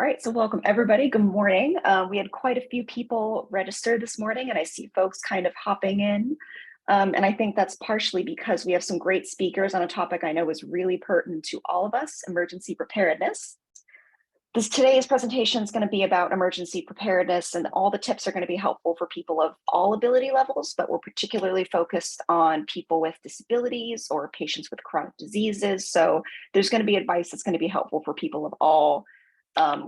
All right, so welcome everybody. Good morning. We had quite a few people register this morning, and I see folks kind of hopping in. And I think that's partially because we have some great speakers on a topic I know is really pertinent to all of us, emergency preparedness. Today's presentation is going to be about emergency preparedness, and all the tips are going to be helpful for people of all ability levels, but we're particularly focused on people with disabilities or patients with chronic diseases. So there's going to be advice that's going to be helpful for people of all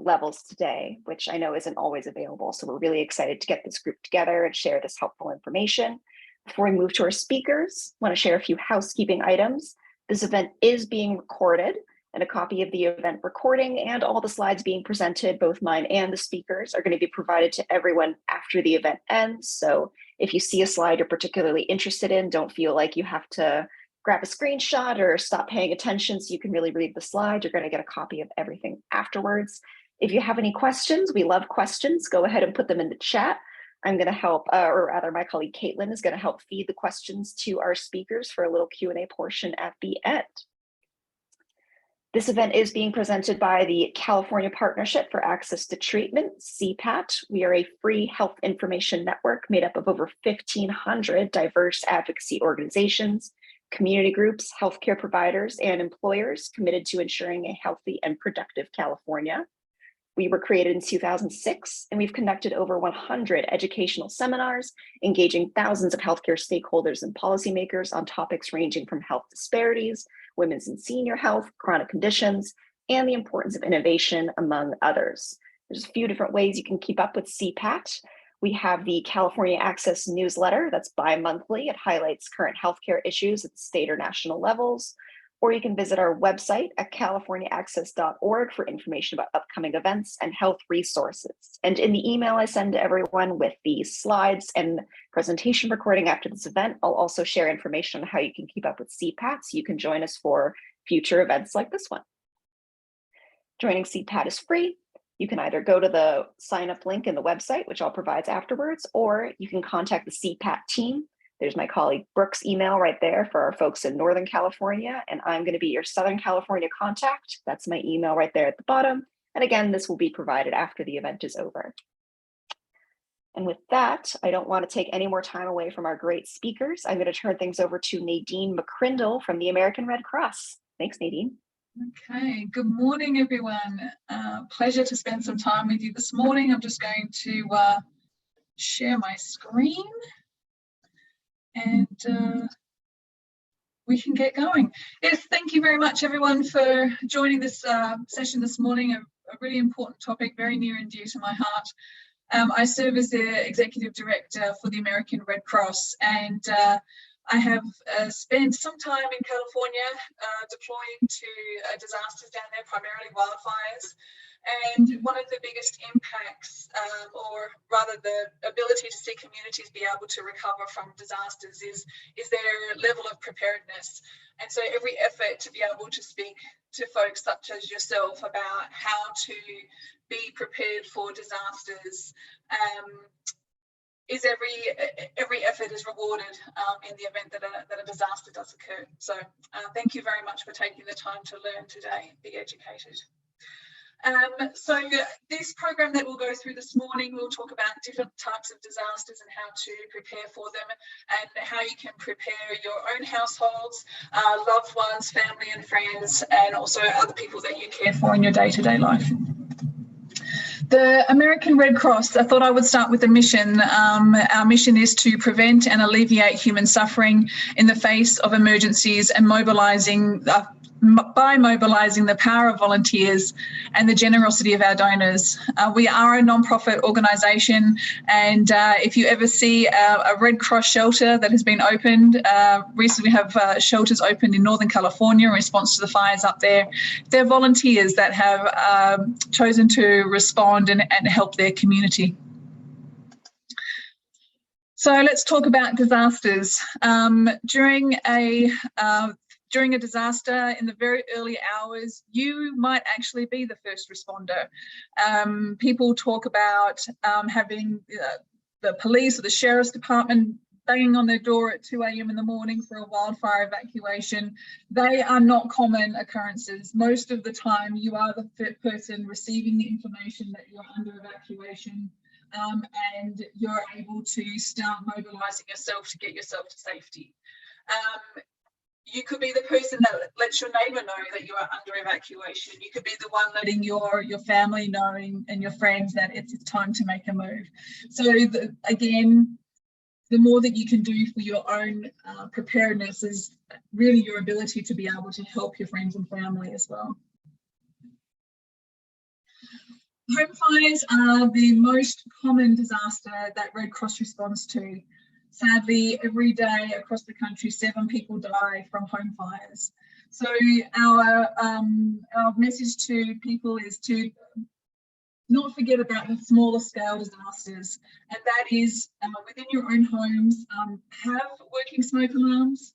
levels today, which I know isn't always available. So we're really excited to get this group together and share this helpful information. Before we move to our speakers, I want to share a few housekeeping items. This event is being recorded, and a copy of the event recording and all the slides being presented, both mine and the speakers, are going to be provided to everyone after the event ends. So if you see a slide you're particularly interested in, don't feel like you have to grab a screenshot or stop paying attention so you can really read the slide. You're going to get a copy of everything afterwards. If you have any questions, we love questions, go ahead and put them in the chat. I'm going to help, or rather my colleague Caitlin is going to help feed the questions to our speakers for a little Q&A portion at the end. This event is being presented by the California Partnership for Access to Treatment, CPAT. We are a free health information network made up of over 1,500 diverse advocacy organizations, community groups, healthcare providers, and employers committed to ensuring a healthy and productive California. We were created in 2006, and we've conducted over 100 educational seminars, engaging thousands of healthcare stakeholders and policymakers on topics ranging from health disparities, women's and senior health, chronic conditions, and the importance of innovation, among others. There's a few different ways you can keep up with CPAT. We have the California Access newsletter that's bi-monthly. It highlights current healthcare issues at the state or national levels. Or you can visit our website at californiaaccess.org for information about upcoming events and health resources. And in the email I send to everyone with the slides and presentation recording after this event, I'll also share information on how you can keep up with CPAT so you can join us for future events like this one. Joining CPAT is free. You can either go to the sign up link in the website, which I'll provide afterwards, or you can contact the CPAT team. There's my colleague Brooke's email right there for our folks in Northern California, and I'm going to be your Southern California contact. That's my email right there at the bottom. And again, this will be provided after the event is over. And with that, I don't want to take any more time away from our great speakers. I'm going to turn things over to Nadine McCrindle from the American Red Cross. Thanks, Nadine. Okay, good morning, everyone. Pleasure to spend some time with you this morning. I'm just going to share my screen and we can get going. Yes, thank you very much, everyone, for joining this session this morning. A really important topic, very near and dear to my heart. I serve as the Executive Director for the American Red Cross, and I have spent some time in California deploying to disasters down there, primarily wildfires. And one of the biggest impacts, or rather the ability to see communities be able to recover from disasters is their level of preparedness. And so every effort to be able to speak to folks such as yourself about how to be prepared for disasters is every effort is rewarded in the event that a disaster does occur. So thank you very much for taking the time to learn today, be educated. So this program that we'll go through this morning, we'll talk about different types of disasters and how to prepare for them, and how you can prepare your own households, loved ones, family and friends, and also other people that you care for in your day-to-day life. The American Red Cross, I thought I would start with the mission. Our mission is to prevent and alleviate human suffering in the face of emergencies and by mobilising the power of volunteers and the generosity of our donors. We are a non-profit organisation, and if you ever see a Red Cross shelter that has been opened, recently we have shelters opened in Northern California in response to the fires up there. They're volunteers that have chosen to respond and help their community. So let's talk about disasters. During a disaster, in the very early hours, you might actually be the first responder. People talk about having the police or the sheriff's department banging on their door at 2 a.m. in the morning for a wildfire evacuation. They are not common occurrences. Most of the time, you are the person receiving the information that you're under evacuation, and you're able to start mobilizing yourself to get yourself to safety. You could be the person that lets your neighbour know that you are under evacuation. You could be the one letting your family know and your friends that it's time to make a move. So again, the more that you can do for your own preparedness is really your ability to be able to help your friends and family as well. Home fires are the most common disaster that Red Cross responds to. Sadly, every day across the country, 7 people die from home fires. So our message to people is to not forget about the smaller scale disasters, and that is within your own homes, have working smoke alarms,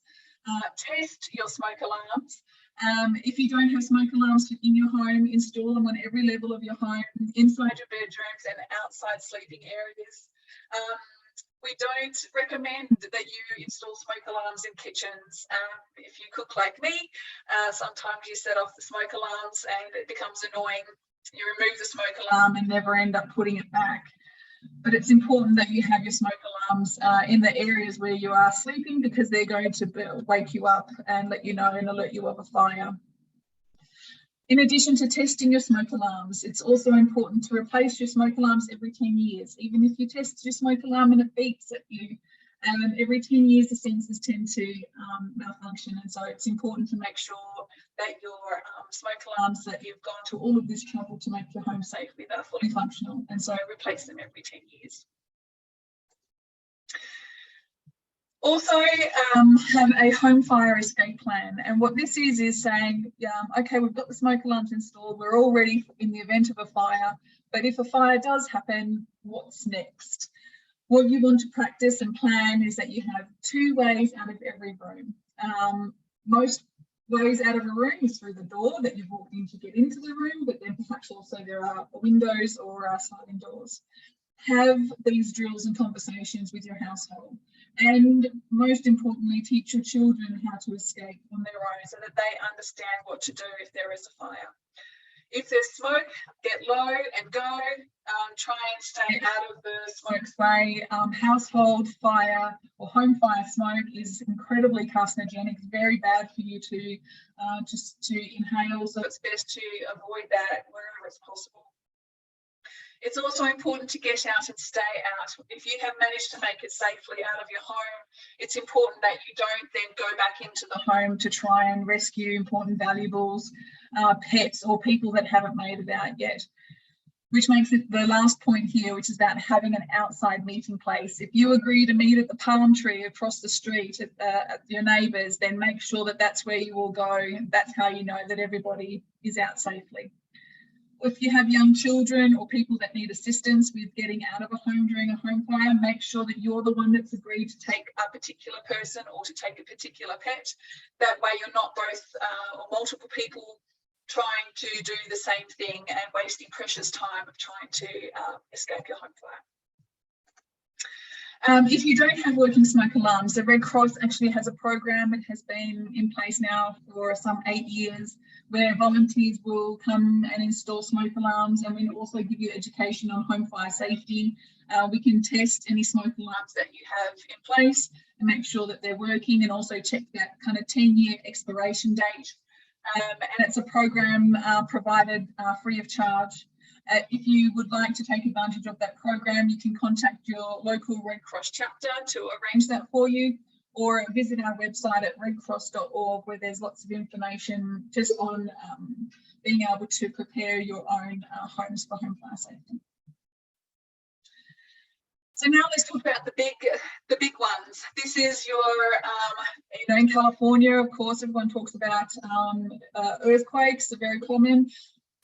test your smoke alarms. If you don't have smoke alarms in your home, install them on every level of your home, inside your bedrooms and outside sleeping areas. We don't recommend that you install smoke alarms in kitchens. If you cook like me, sometimes you set off the smoke alarms and it becomes annoying. You remove the smoke alarm and never end up putting it back. But it's important that you have your smoke alarms in the areas where you are sleeping, because they're going to wake you up and let you know and alert you of a fire. In addition to testing your smoke alarms, it's also important to replace your smoke alarms every 10 years. Even if you test your smoke alarm and it beeps at you, every 10 years the sensors tend to malfunction, and so it's important to make sure that your smoke alarms that you've gone to all of this trouble to make your home safe with are fully functional, and so replace them every 10 years. Also have a home fire escape plan, and what this is saying, okay, we've got the smoke alarms installed, we're all ready in the event of a fire, but if a fire does happen, what's next? What you want to practice and plan is that you have 2 ways out of every room. Most ways out of a room is through the door that you've walked in to get into the room, but then perhaps also there are windows or sliding doors. Have these drills and conversations with your household, and most importantly, teach your children how to escape on their own so that they understand what to do if there is a fire. If there's smoke, get low and go. Try and stay out of the smoke spray. Household fire or home fire smoke is incredibly carcinogenic. It's very bad for you to just to inhale, so it's best to avoid that wherever it's possible. It's also important to get out and stay out. If you have managed to make it safely out of your home, it's important that you don't then go back into the home to try and rescue important valuables, pets or people that haven't made it out yet. Which makes it the last point here, which is about having an outside meeting place. If you agree to meet at the palm tree across the street at your neighbours, then make sure that that's where you will go. That's how you know that everybody is out safely. If you have young children or people that need assistance with getting out of a home during a home fire, make sure that you're the one that's agreed to take a particular person or to take a particular pet. That way you're not both or multiple people trying to do the same thing and wasting precious time of trying to escape your home fire. If you don't have working smoke alarms, the Red Cross actually has a program. It has been in place now for some 8 years, where volunteers will come and install smoke alarms, and we also give you education on home fire safety. We can test any smoke alarms that you have in place and make sure that they're working, and also check that kind of 10-year expiration date. And it's a program provided free of charge. If you would like to take advantage of that program, you can contact your local Red Cross chapter to arrange that for you, or visit our website at redcross.org, where there's lots of information just on being able to prepare your own homes for home fire safety. So now let's talk about the big ones. This is your, in California, of course, everyone talks about earthquakes are very common.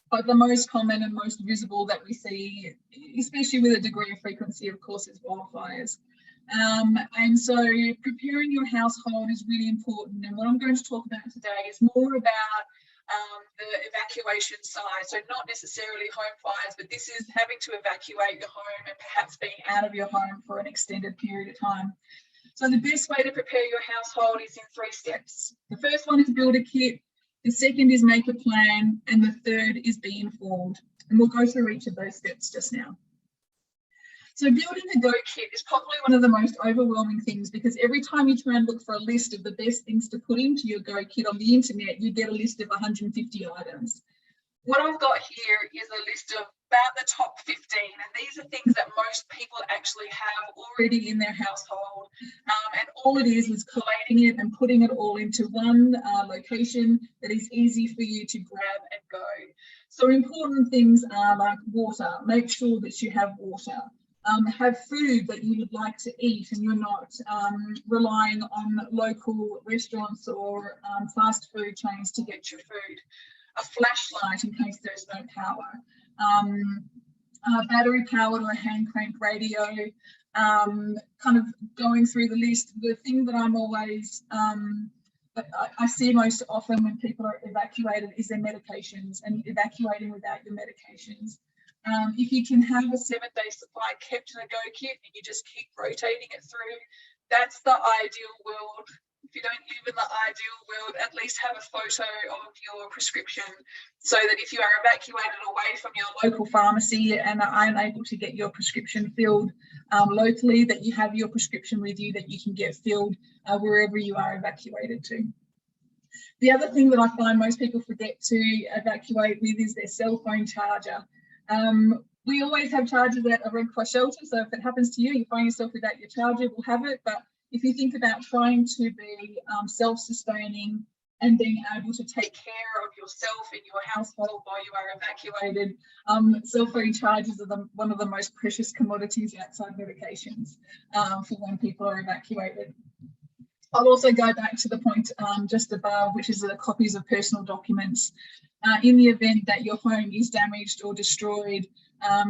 But the most common and most visible that we see, especially with a degree of frequency, of course, is wildfires. And so preparing your household is really important. And what I'm going to talk about today is more about the evacuation side. So not necessarily home fires, but this is having to evacuate your home and perhaps being out of your home for an extended period of time. So the best way to prepare your household is in 3 steps. The first one is build a kit, the second is make a plan, and the third is be informed. And we'll go through each of those steps just now. So building a Go kit is probably one of the most overwhelming things, because every time you try and look for a list of the best things to put into your Go kit on the internet, you get a list of 150 items. What I've got here is a list of about the top 15, and these are things that most people actually have already in their household. And all it is collating it and putting it all into one location that is easy for you to grab and go. So important things are like water. Make sure that you have water. Have food that you would like to eat and you're not relying on local restaurants or fast food chains to get your food. A flashlight in case there's no power, battery powered or a hand crank radio. Kind of going through the list, the thing that I'm always that I see most often when people are evacuated is their medications, and evacuating without your medications. If you can have a 7-day supply kept in a Go kit and you just keep rotating it through, that's the ideal world. If you don't live in the ideal world, at least have a photo of your prescription, so that if you are evacuated away from your local pharmacy and are unable to get your prescription filled locally, that you have your prescription with you that you can get filled wherever you are evacuated to. The other thing that I find most people forget to evacuate with is their cell phone charger. We always have chargers at a Red Cross shelter, so if it happens to you, you find yourself without your charger, we'll have it. But if you think about trying to be self-sustaining and being able to take care of yourself and your household while you are evacuated, cell phone chargers are one of the most precious commodities outside medications for when people are evacuated. I'll also go back to the point just above, which is the copies of personal documents. In the event that your home is damaged or destroyed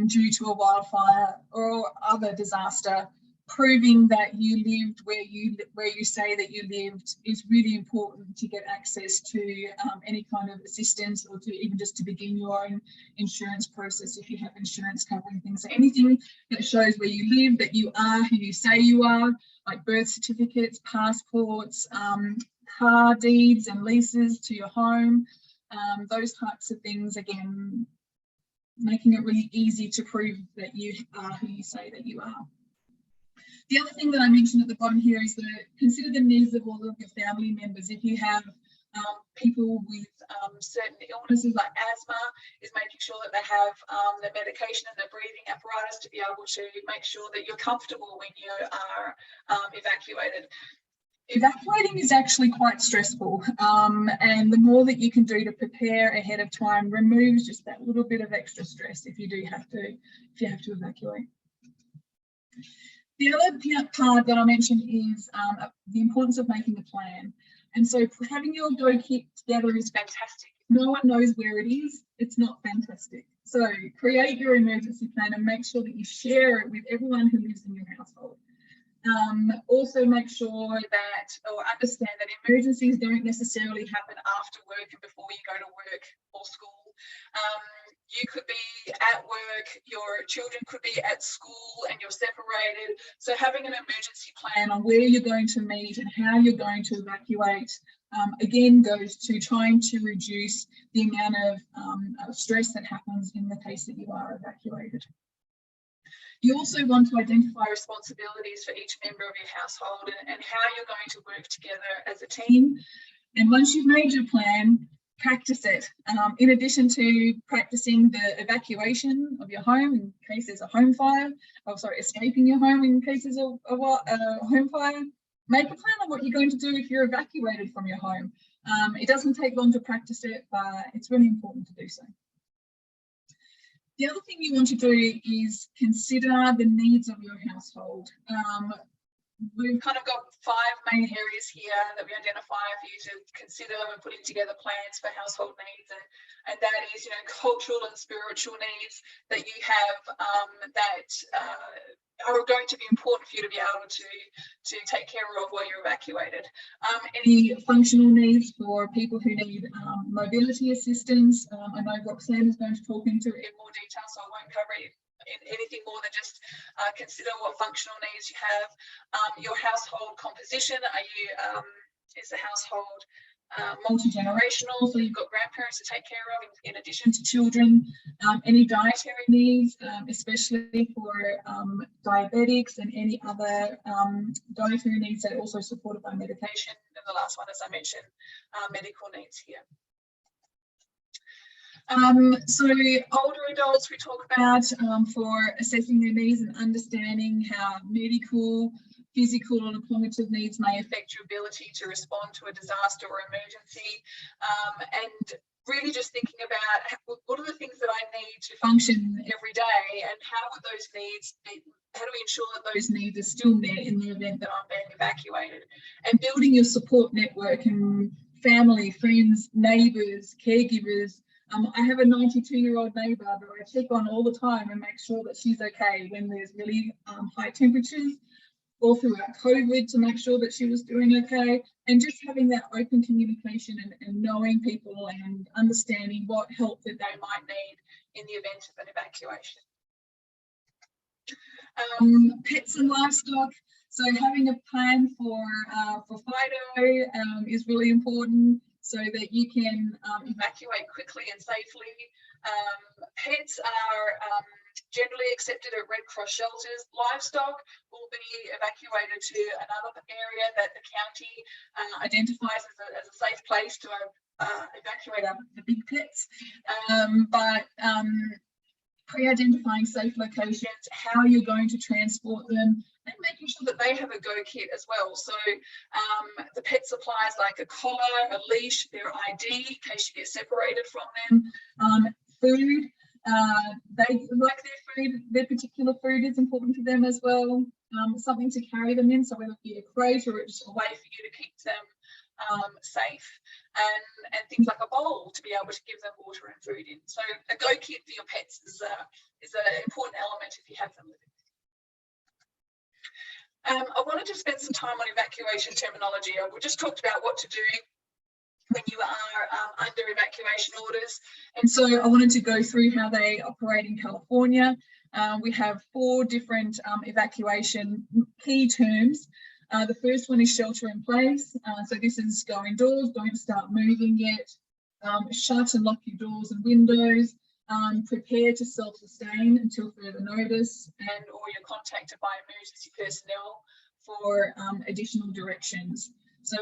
due to a wildfire or other disaster, proving that you lived where you say that you lived is really important to get access to any kind of assistance, or to even just to begin your own insurance process if you have insurance covering things. So anything that shows where you live, that you are who you say you are, like birth certificates, passports, car deeds and leases to your home, those types of things, again, making it really easy to prove that you are who you say that you are. The other thing that I mentioned at the bottom here is that consider the needs of all of your family members. If you have people with certain illnesses like asthma, is making sure that they have the medication and the breathing apparatus to be able to make sure that you're comfortable when you are evacuated. Evacuating is actually quite stressful, and the more that you can do to prepare ahead of time removes just that little bit of extra stress if you have to evacuate. The other part that I mentioned is the importance of making a plan. And so having your Go kit together is fantastic. If no one knows where it is, it's not fantastic. So create your emergency plan and make sure that you share it with everyone who lives in your household. Also make sure that, or understand that emergencies don't necessarily happen after work and before you go to work or school. You could be at work, your children could be at school, and you're separated. So having an emergency plan on where you're going to meet and how you're going to evacuate, again, goes to trying to reduce the amount of stress that happens in the case that you are evacuated. You also want to identify responsibilities for each member of your household and how you're going to work together as a team. And once you've made your plan, practice it. In addition to practicing the evacuation of your home in case there's a home fire, escaping your home in case there's a home fire, make a plan on what you're going to do if you're evacuated from your home. It doesn't take long to practice it, but it's really important to do so. The other thing you want to do is consider the needs of your household. We've kind of got 5 main areas here that we identify for you to consider when putting together plans for household needs, and that is, cultural and spiritual needs that you have that are going to be important for you to be able to take care of while you're evacuated. Any functional needs for people who need mobility assistance. I know Roxanne is going to talk into it in more detail, so I won't cover it anything more than just consider what functional needs you have. Your household composition, is the household multi-generational, so you've got grandparents to take care of in addition to children. Any dietary needs, especially for diabetics, and any other dietary needs that are also supported by medication. And the last one, as I mentioned, medical needs here. So older adults we talk about for assessing their needs and understanding how medical, physical or cognitive needs may affect your ability to respond to a disaster or emergency, and really just thinking about what are the things that I need to function every day, and how would those needs be, how do we ensure that those needs are still met in the event that I'm being evacuated, and building your support network and family, friends, neighbours, caregivers. I have a 92-year-old neighbour that I check on all the time and make sure that she's okay when there's really high temperatures, all throughout COVID, to make sure that she was doing okay, and just having that open communication and knowing people and understanding what help that they might need in the event of an evacuation. Pets and livestock. So having a plan for FIDO is really important, so that you can evacuate quickly and safely. Pets are generally accepted at Red Cross shelters. Livestock will be evacuated to another area that the county identifies as a safe place to evacuate the big pets. But pre-identifying safe locations, how you're going to transport them, and making sure that they have a go kit as well. So the pet supplies like a collar, a leash, their ID in case you get separated from them. Food, they like their food, their particular food is important to them as well. Something to carry them in, so whether it be a crate or just a way for you to keep them safe, and things like a bowl to be able to give them water and food in. So a go kit for your pets is an important element if you have them living. I wanted to spend some time on evacuation terminology. We just talked about what to do when you are under evacuation orders, and so I wanted to go through how they operate in California. We have 4 different evacuation key terms. The first one is shelter in place. So this is go indoors, don't start moving yet. Shut and lock your doors and windows. Prepare to self-sustain until further notice, or you're contacted by emergency personnel for additional directions. So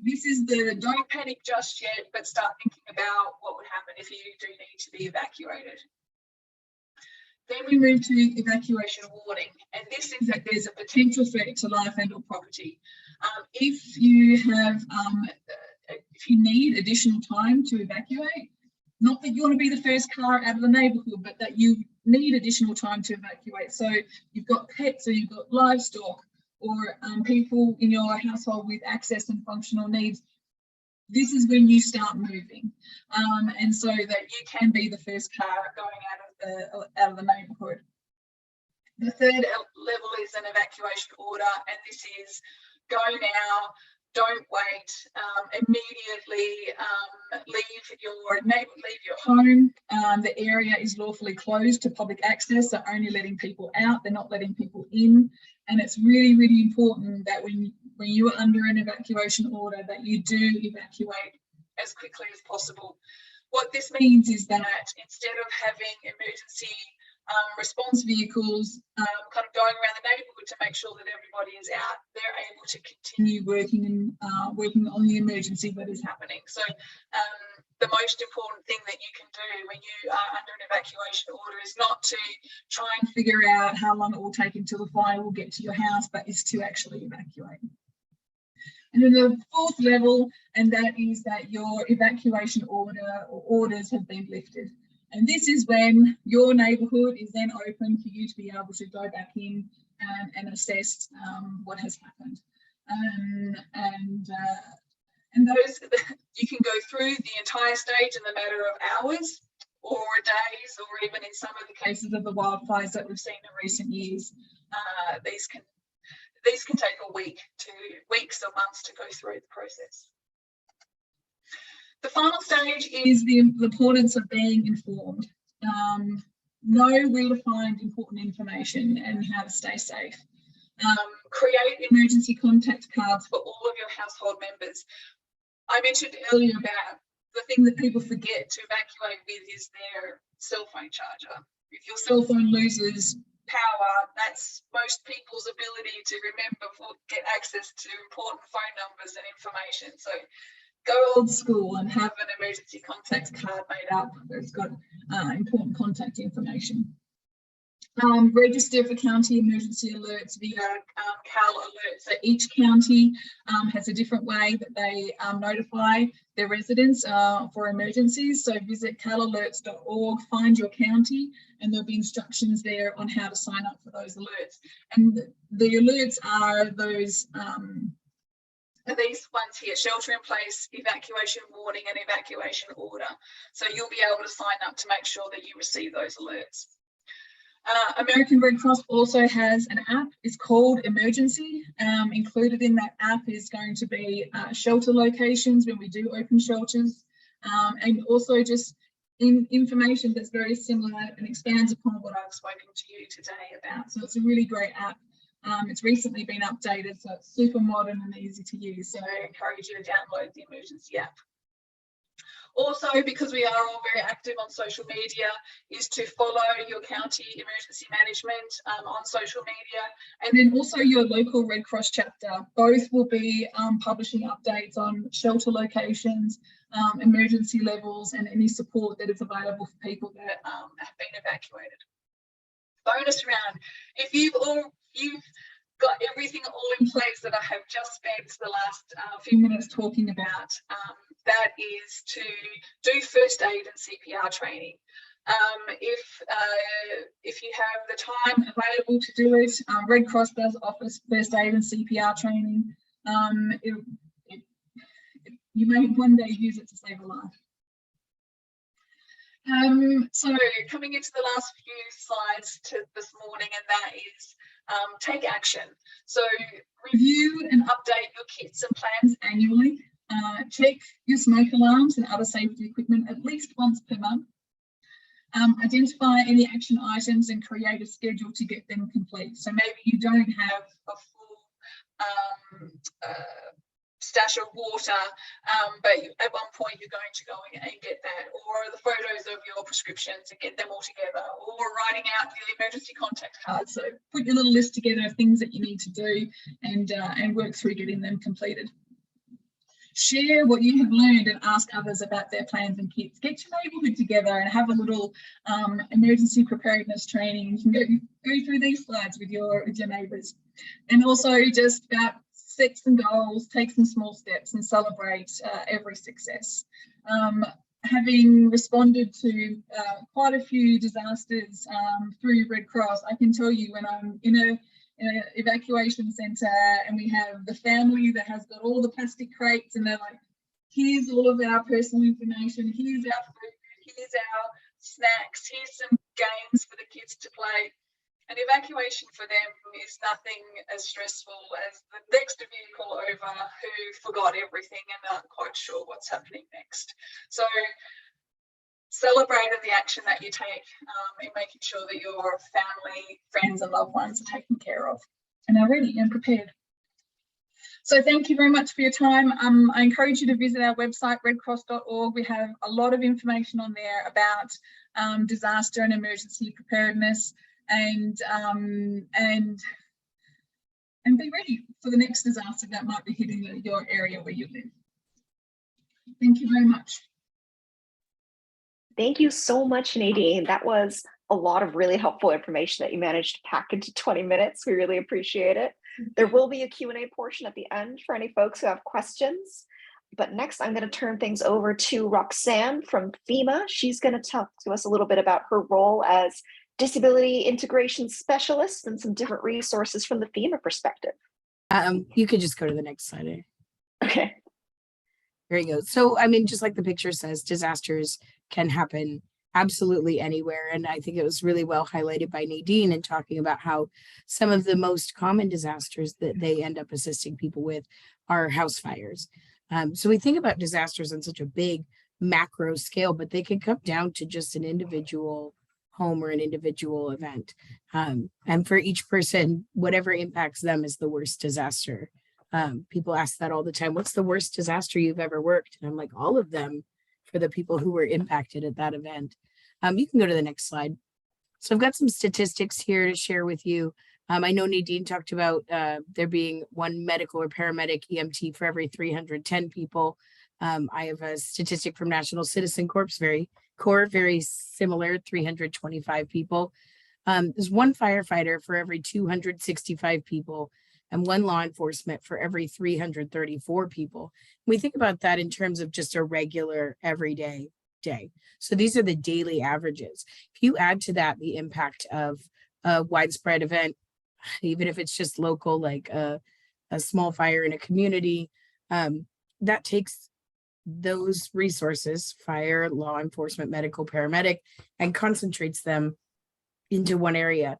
this is the don't panic just yet, but start thinking about what would happen if you do need to be evacuated. Then we move to evacuation warning, and this is that there's a potential threat to life and or property. If you need additional time to evacuate, not that you want to be the first car out of the neighbourhood, but that you need additional time to evacuate. So you've got pets, or you've got livestock, or people in your household with access and functional needs. This is when you start moving, and so that you can be the first car going out of the neighbourhood. The third level is an evacuation order, and this is go now. Don't wait. Immediately leave your home. The area is lawfully closed to public access, so only letting people out. They're not letting people in. And it's really, really important that when you are under an evacuation order, that you do evacuate as quickly as possible. What this means is that instead of having emergency response vehicles kind of going around the neighbourhood to make sure that everybody is out, they're able to continue working on the emergency that is happening. So the most important thing that you can do when you are under an evacuation order is not to try and figure out how long it will take until the fire will get to your house, but is to actually evacuate. And then the 4th level, and that is that your evacuation order or orders have been lifted. And this is when your neighbourhood is then open for you to be able to go back in and assess what has happened. And those, you can go through the entire stage in the matter of hours or days, or even in some of the cases of the wildfires that we've seen in recent years, these can take a week to weeks or months to go through the process. The final stage is the importance of being informed. know where to find important information and how to stay safe. Create emergency contact cards for all of your household members. I mentioned earlier about the thing that people forget to evacuate with is their cell phone charger. If your cell phone loses power, that's most people's ability to remember or get access to important phone numbers and information. So go old school and have an emergency contact card made up that's got important contact information. Register for county emergency alerts via CAL alerts. So each county has a different way that they notify their residents for emergencies. So visit calalerts.org, find your county, and there'll be instructions there on how to sign up for those alerts. And the alerts are those these ones here: shelter in place, evacuation warning, and evacuation order. So you'll be able to sign up to make sure that you receive those alerts. American Red Cross also has an app. It's called Emergency. Included in that app is going to be shelter locations when we do open shelters, and also just information that's very similar and expands upon what I've spoken to you today about. So it's a really great app. It's recently been updated, so it's super modern and easy to use. So I encourage you to download the Emergency app. Also, because we are all very active on social media, is to follow your county emergency management on social media, and then also your local Red Cross chapter. Both will be publishing updates on shelter locations, emergency levels, and any support that is available for people that have been evacuated. Bonus round: if you've got everything all in place that I have just spent the last few minutes talking about, that is to do first aid and CPR training. If you have the time available to do it, Red Cross does offer first aid and CPR training. You may one day use it to save a life. So coming into the last few slides this morning, and that is take action. So review and update your kits and plans annually. Check your smoke alarms and other safety equipment at least once per month. Identify any action items and create a schedule to get them complete. So maybe you don't have a full stash of water, but at one point you're going to go and get that, or the photos of your prescriptions and get them all together, or writing out the emergency contact cards. So put your little list together of things that you need to do and work through getting them completed. Share what you have learned and ask others about their plans and kits. Get your neighbourhood together and have a little emergency preparedness training. You can go through these slides with your neighbours. And also just about set some goals, take some small steps, and celebrate every success. Having responded to quite a few disasters through Red Cross, I can tell you when I'm in an evacuation centre and we have the family that has got all the plastic crates and they're like, here's all of our personal information, here's our food, here's our snacks, here's some games for the kids to play. An evacuation for them is nothing as stressful as the next vehicle over who forgot everything and aren't quite sure what's happening next. So celebrate the action that you take in making sure that your family, friends and loved ones are taken care of and are ready and prepared. So thank you very much for your time. I encourage you to visit our website, redcross.org. We have a lot of information on there about disaster and emergency preparedness, and be ready for the next disaster that might be hitting your area where you live. Thank you very much. Thank you so much, Nadine. That was a lot of really helpful information that you managed to pack into 20 minutes. We really appreciate it. There will be a Q&A portion at the end for any folks who have questions. But next, I'm going to turn things over to Roxanne from FEMA. She's going to talk to us a little bit about her role as disability integration specialist and some different resources from the FEMA perspective. You could just go to the next slide. Okay. There you go. So, I mean, just like the picture says, disasters can happen absolutely anywhere. And I think it was really well highlighted by Nadine in talking about how some of the most common disasters that they end up assisting people with are house fires. So we think about disasters on such a big macro scale, but they can come down to just an individual home or an individual event. And for each person, whatever impacts them is the worst disaster. People ask that all the time. What's the worst disaster you've ever worked? And I'm like, all of them for the people who were impacted at that event. You can go to the next slide. So I've got some statistics here to share with you. I know Nadine talked about there being one medical or paramedic EMT for every 310 people. I have a statistic from National Citizen Corps, very similar, 325 people. There's one firefighter for every 265 people and one law enforcement for every 334 people. We think about that in terms of just a regular everyday day. So these are the daily averages. If you add to that the impact of a widespread event, even if it's just local, like a small fire in a community, that takes those resources, fire, law enforcement, medical, paramedic, and concentrates them into one area.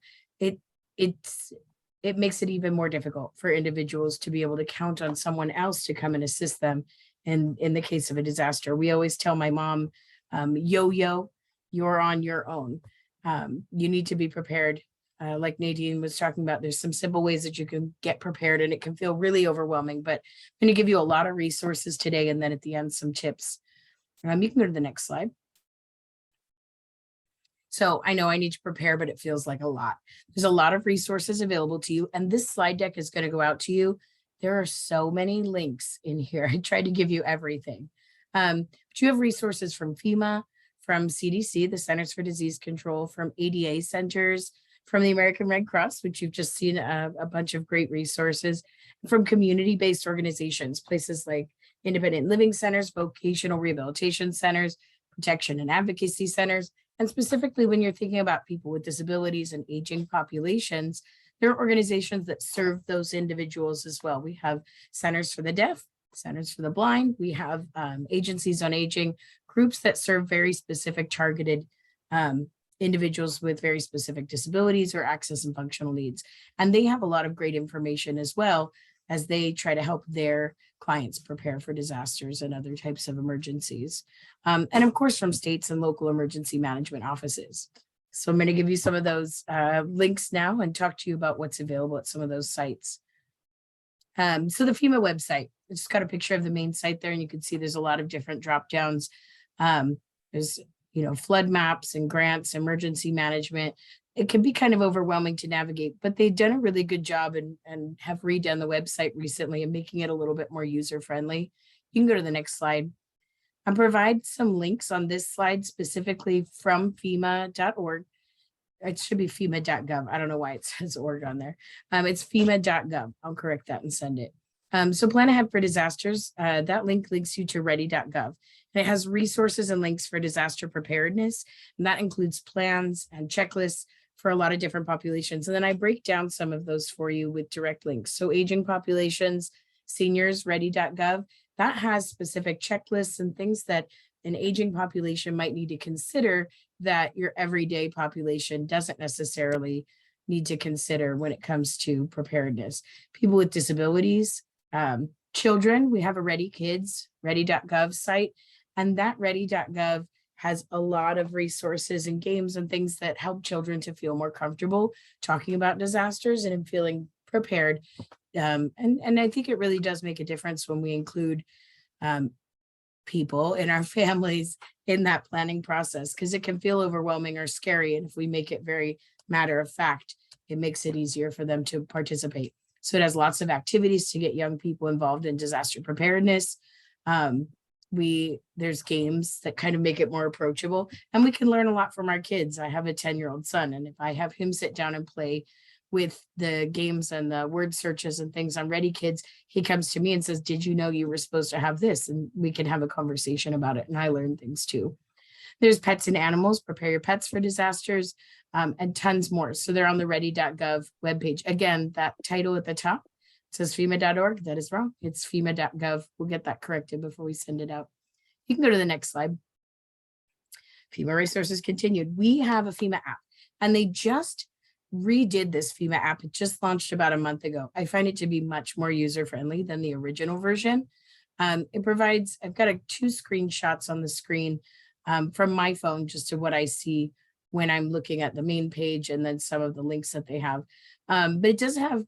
It makes it even more difficult for individuals to be able to count on someone else to come and assist them in the case of a disaster. We always tell my mom, yo-yo, you're on your own. You need to be prepared. Like Nadine was talking about, there's some simple ways that you can get prepared, and it can feel really overwhelming, but I'm going to give you a lot of resources today, and then at the end, some tips. You can go to the next slide. So I know I need to prepare, but it feels like a lot. There's a lot of resources available to you, and this slide deck is going to go out to you. There are so many links in here. I tried to give you everything. But you have resources from FEMA, from CDC, the Centers for Disease Control, from ADA centers, from the American Red Cross, which you've just seen a bunch of great resources, from community-based organizations, places like independent living centers, vocational rehabilitation centers, protection and advocacy centers. And specifically, when you're thinking about people with disabilities and aging populations, there are organizations that serve those individuals as well. We have centers for the deaf, centers for the blind. We have agencies on aging, groups that serve very specific targeted individuals with very specific disabilities or access and functional needs. And they have a lot of great information as well as they try to help their clients prepare for disasters and other types of emergencies. And of course, from states and local emergency management offices. So I'm going to give you some of those links now and talk to you about what's available at some of those sites. So the FEMA website, I just got a picture of the main site there, and you can see there's a lot of different drop downs. There's flood maps and grants, emergency management. It can be kind of overwhelming to navigate, but they've done a really good job and have redone the website recently and making it a little bit more user-friendly. You can go to the next slide. I'll provide some links on this slide specifically from FEMA.org. It should be FEMA.gov. I don't know why it says org on there. It's FEMA.gov. I'll correct that and send it. So plan ahead for disasters. That link links you to ready.gov. And it has resources and links for disaster preparedness. And that includes plans and checklists for a lot of different populations. And then I break down some of those for you with direct links. So aging populations, seniors, ready.gov, that has specific checklists and things that an aging population might need to consider that your everyday population doesn't necessarily need to consider when it comes to preparedness. People with disabilities, children, we have a Ready Kids, ready.gov site, and that ready.gov has a lot of resources and games and things that help children to feel more comfortable talking about disasters and in feeling prepared. And I think it really does make a difference when we include people in our families in that planning process, because it can feel overwhelming or scary. And if we make it very matter of fact, it makes it easier for them to participate. So it has lots of activities to get young people involved in disaster preparedness. There's games that kind of make it more approachable, and we can learn a lot from our kids. I have a 10-year-old son, and if I have him sit down and play with the games and the word searches and things on Ready Kids, he comes to me and says, did you know you were supposed to have this? And we can have a conversation about it. And I learn things too. There's pets and animals, prepare your pets for disasters, and tons more. So they're on the ready.gov webpage. Again, that title at the top says FEMA.org. That is wrong. It's FEMA.gov. We'll get that corrected before we send it out. You can go to the next slide. FEMA resources continued. We have a FEMA app, and they just redid this FEMA app. It just launched about a month ago. I find it to be much more user-friendly than the original version. It provides, I've got two screenshots on the screen from my phone just to what I see when I'm looking at the main page and then some of the links that they have. But it does have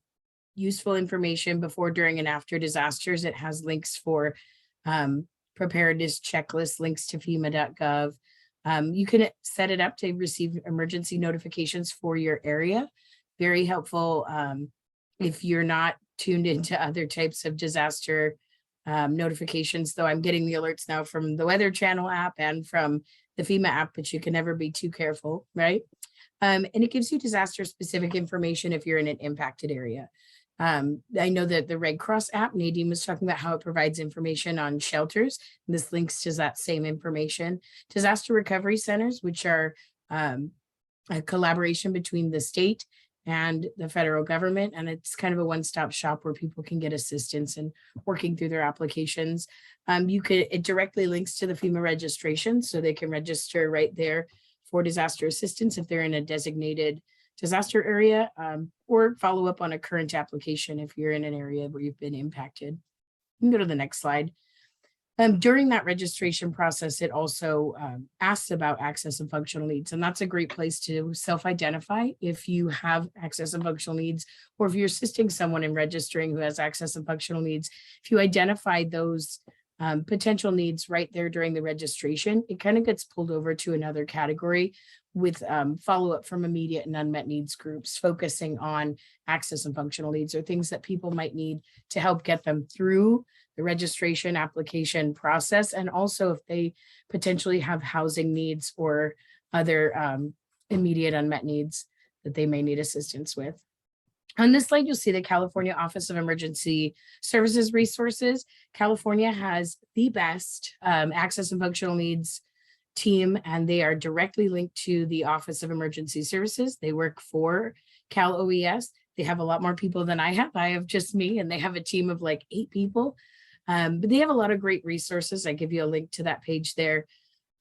useful information before, during, and after disasters. It has links for preparedness checklists, links to FEMA.gov. You can set it up to receive emergency notifications for your area. Very helpful if you're not tuned into other types of disaster notifications, though I'm getting the alerts now from the Weather Channel app and from the FEMA app, but you can never be too careful, right? And it gives you disaster specific information if you're in an impacted area. I know that the Red Cross app, Nadine was talking about how it provides information on shelters. This links to that same information. Disaster recovery centers, which are a collaboration between the state and the federal government. And it's kind of a one-stop shop where people can get assistance in working through their applications. It directly links to the FEMA registration, so they can register right there for disaster assistance if they're in a designated disaster area, or follow up on a current application if you're in an area where you've been impacted. You can go to the next slide. During that registration process, it also asks about access and functional needs, and that's a great place to self-identify if you have access and functional needs, or if you're assisting someone in registering who has access and functional needs. If you identify those potential needs right there during the registration, it kind of gets pulled over to another category with follow-up from immediate and unmet needs groups, focusing on access and functional needs, or things that people might need to help get them through the registration application process, and also if they potentially have housing needs or other immediate unmet needs that they may need assistance with. On this slide, you'll see the California Office of Emergency Services resources. California has the best access and functional needs team, and they are directly linked to the Office of Emergency Services. They work for Cal OES. They have a lot more people than I have. I have just me, and they have a team of like 8 people. But they have a lot of great resources. I give you a link to that page there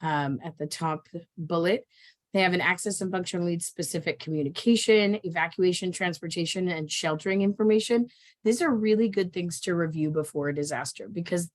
at the top bullet. They have an access and functional needs specific communication, evacuation, transportation, and sheltering information. These are really good things to review before a disaster, because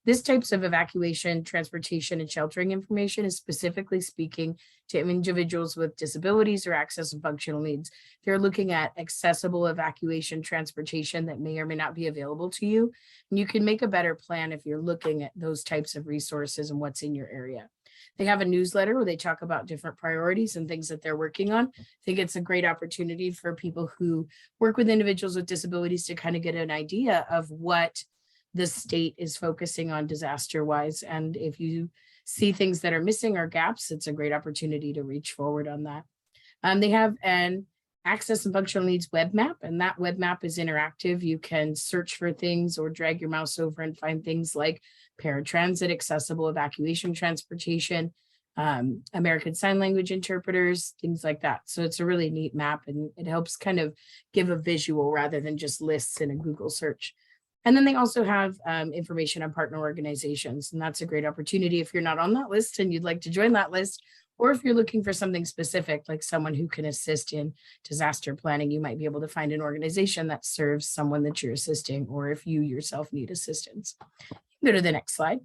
this types of evacuation, transportation, and sheltering information is specifically speaking to individuals with disabilities or access and functional needs. They're looking at accessible evacuation, transportation that may or may not be available to you. And you can make a better plan if you're looking at those types of resources and what's in your area. They have a newsletter where they talk about different priorities and things that they're working on. I think it's a great opportunity for people who work with individuals with disabilities to kind of get an idea of what the state is focusing on disaster-wise. And if you see things that are missing or gaps, it's a great opportunity to reach forward on that. They have an access and functional needs web map, and that web map is interactive. You can search for things or drag your mouse over and find things like paratransit, accessible evacuation transportation, American Sign Language interpreters, things like that. So it's a really neat map, and it helps kind of give a visual rather than just lists in a Google search. And then they also have information on partner organizations, and that's a great opportunity if you're not on that list and you'd like to join that list, or if you're looking for something specific, like someone who can assist in disaster planning, you might be able to find an organization that serves someone that you're assisting, or if you yourself need assistance. Go to the next slide.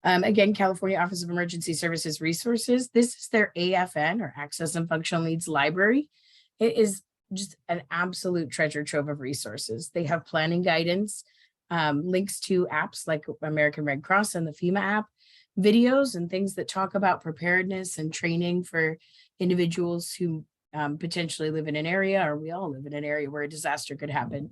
Again, California Office of Emergency Services resources. This is their AFN, or Access and Functional Needs Library. It is just an absolute treasure trove of resources. They have planning guidance, links to apps like American Red Cross and the FEMA app, videos and things that talk about preparedness and training for individuals who potentially live in an area, or we all live in an area where a disaster could happen.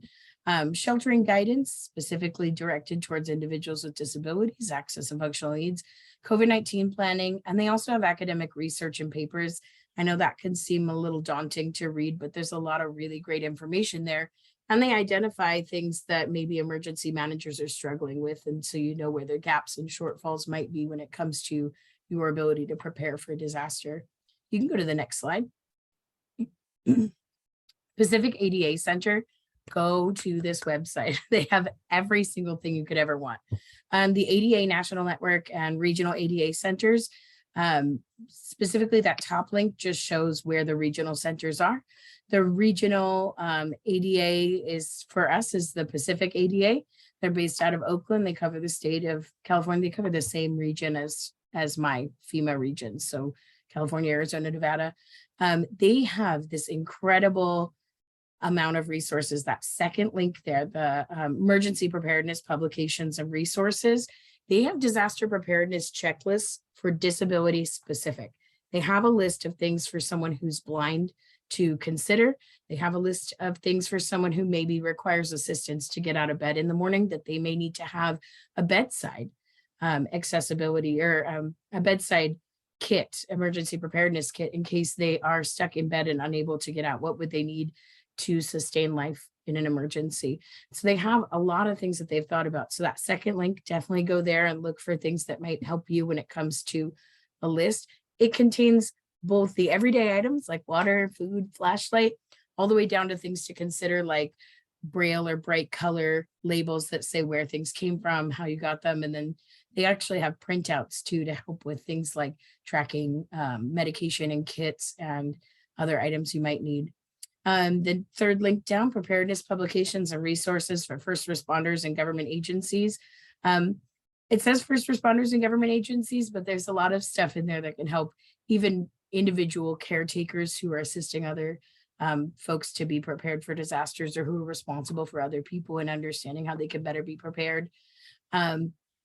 Sheltering guidance specifically directed towards individuals with disabilities, access and functional needs, COVID-19 planning, and they also have academic research and papers. I know that can seem a little daunting to read, but there's a lot of really great information there. And they identify things that maybe emergency managers are struggling with. And so you know where their gaps and shortfalls might be when it comes to your ability to prepare for a disaster. You can go to the next slide. Pacific ADA Center. Go to this website. They have every single thing you could ever want. The ADA National Network and regional ADA centers, specifically that top link just shows where the regional centers are. The regional ADA is, for us, is the Pacific ADA. They're based out of Oakland. They cover the state of California. They cover the same region as my FEMA region. So California, Arizona, Nevada. They have this incredible amount of resources. That second link there, the emergency preparedness publications and resources, they have disaster preparedness checklists for disability specific. They have a list of things for someone who's blind to consider. They have a list of things for someone who maybe requires assistance to get out of bed in the morning, that they may need to have a bedside accessibility or a bedside kit, emergency preparedness kit, in case they are stuck in bed and unable to get out. What would they need to sustain life in an emergency? So they have a lot of things that they've thought about. So that second link, definitely go there and look for things that might help you when it comes to a list. It contains both the everyday items like water, food, flashlight, all the way down to things to consider like braille or bright color labels that say where things came from, how you got them. And then they actually have printouts too to help with things like tracking medication and kits and other items you might need. The third link down, preparedness publications and resources for first responders and government agencies. It says first responders and government agencies, but there's a lot of stuff in there that can help even individual caretakers who are assisting other folks to be prepared for disasters, or who are responsible for other people and understanding how they can better be prepared.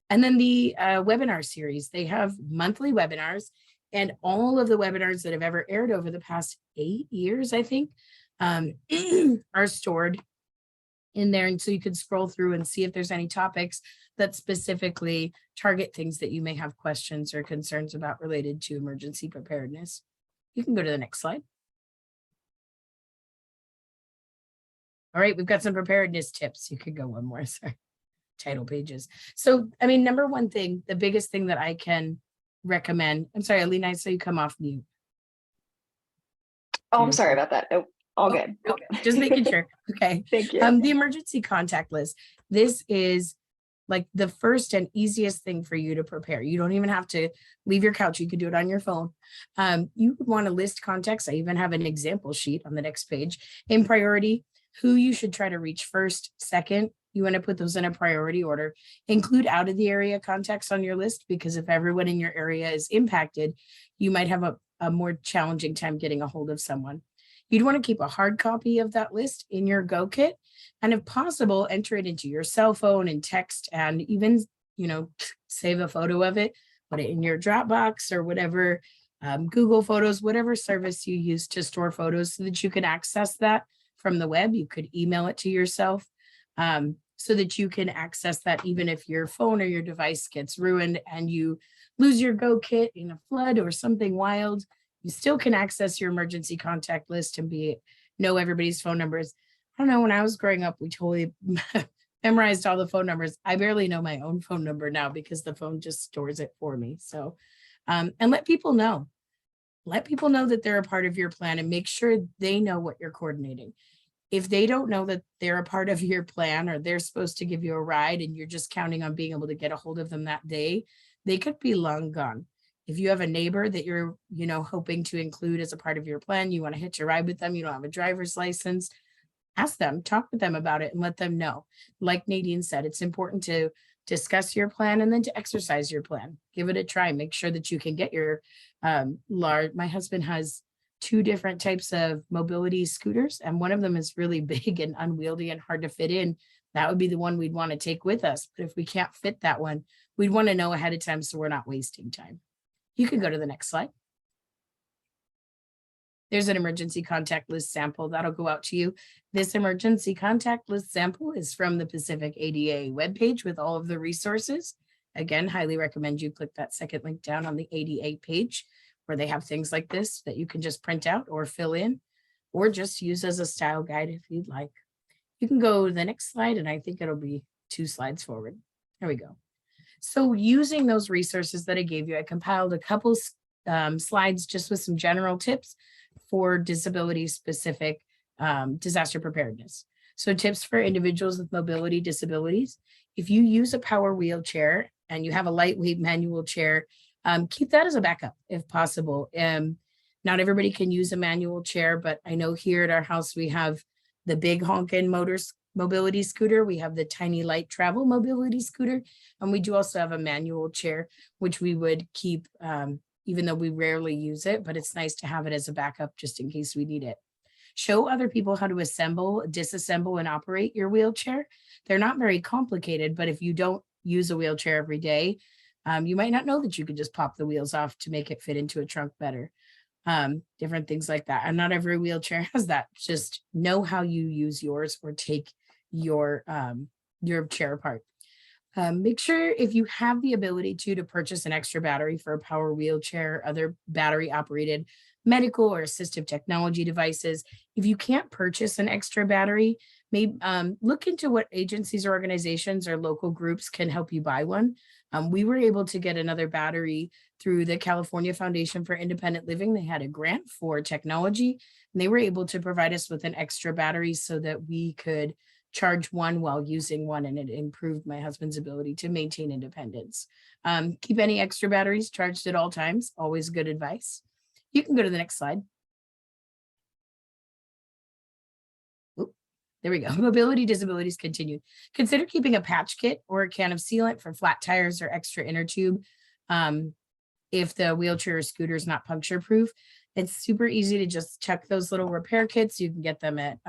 And then the webinar series, they have monthly webinars, and all of the webinars that have ever aired over the past 8 years, I think, are stored in there. And so you could scroll through and see if there's any topics that specifically target things that you may have questions or concerns about related to emergency preparedness. You can go to the next slide. All right, we've got some preparedness tips. You could go one more, sorry. Title pages. So, I mean, number one thing, the biggest thing that I can recommend, I'm sorry, Alina, I saw you come off mute. Oh, I'm sorry about that. Nope, all good. Nope, just making sure. Okay. Thank you. The emergency contact list. This is like the first and easiest thing for you to prepare. You don't even have to leave your couch. You could do it on your phone. You would want to list contacts. I even have an example sheet on the next page. In priority, who you should try to reach first, second. You want to put those in a priority order. Include out of the area contacts on your list, because if everyone in your area is impacted, you might have a more challenging time getting a hold of someone. You'd want to keep a hard copy of that list in your Go Kit, and if possible, enter it into your cell phone and text, and even, save a photo of it, put it in your Dropbox or whatever, Google Photos, whatever service you use to store photos, so that you can access that from the web. You could email it to yourself, so that you can access that even if your phone or your device gets ruined and you lose your Go Kit in a flood or something wild. You still can access your emergency contact list and know everybody's phone numbers. I don't know, when I was growing up, we totally memorized all the phone numbers. I barely know my own phone number now because the phone just stores it for me. So, and let people know. Let people know that they're a part of your plan, and make sure they know what you're coordinating. If they don't know that they're a part of your plan, or they're supposed to give you a ride and you're just counting on being able to get a hold of them that day, they could be long gone. If you have a neighbor that you're, hoping to include as a part of your plan, you want to hitch a ride with them, you don't have a driver's license, ask them, talk with them about it, and let them know. Like Nadine said, it's important to discuss your plan and then to exercise your plan. Give it a try. Make sure that you can get your my husband has 2 different types of mobility scooters, and one of them is really big and unwieldy and hard to fit in. That would be the one we'd want to take with us. But if we can't fit that one, we'd want to know ahead of time so we're not wasting time. You can go to the next slide. There's an emergency contact list sample that'll go out to you. This emergency contact list sample is from the Pacific ADA webpage with all of the resources. Again, highly recommend you click that second link down on the ADA page, where they have things like this that you can just print out or fill in, or just use as a style guide if you'd like. You can go to the next slide, and I think it'll be 2 slides forward. There we go. So using those resources that I gave you, I compiled a couple slides just with some general tips for disability-specific disaster preparedness. So tips for individuals with mobility disabilities. If you use a power wheelchair and you have a lightweight manual chair, keep that as a backup if possible. Not everybody can use a manual chair, but I know here at our house we have the big honkin' mobility scooter. We have the tiny light travel mobility scooter, and we do also have a manual chair, which we would keep even though we rarely use it, but it's nice to have it as a backup just in case we need it. Show other people how to assemble, disassemble, and operate your wheelchair. They're not very complicated, but if you don't use a wheelchair every day, you might not know that you could just pop the wheels off to make it fit into a trunk better. Different things like that. And not every wheelchair has that. Just know how you use yours or take your chair apart. Make sure if you have the ability to purchase an extra battery for a power wheelchair, other battery operated medical or assistive technology devices. If you can't purchase an extra battery, maybe look into what agencies or organizations or local groups can help you buy one. We were able to get another battery through the California Foundation for Independent Living. They had a grant for technology, and they were able to provide us with an extra battery so that we could charge one while using one, and it improved my husband's ability to maintain independence. Keep any extra batteries charged at all times, always good advice. You can go to the next slide. Oop, there we go. Mobility disabilities continued. Consider keeping a patch kit or a can of sealant for flat tires or extra inner tube if the wheelchair or scooter is not puncture proof. It's super easy to just check those little repair kits. You can get them at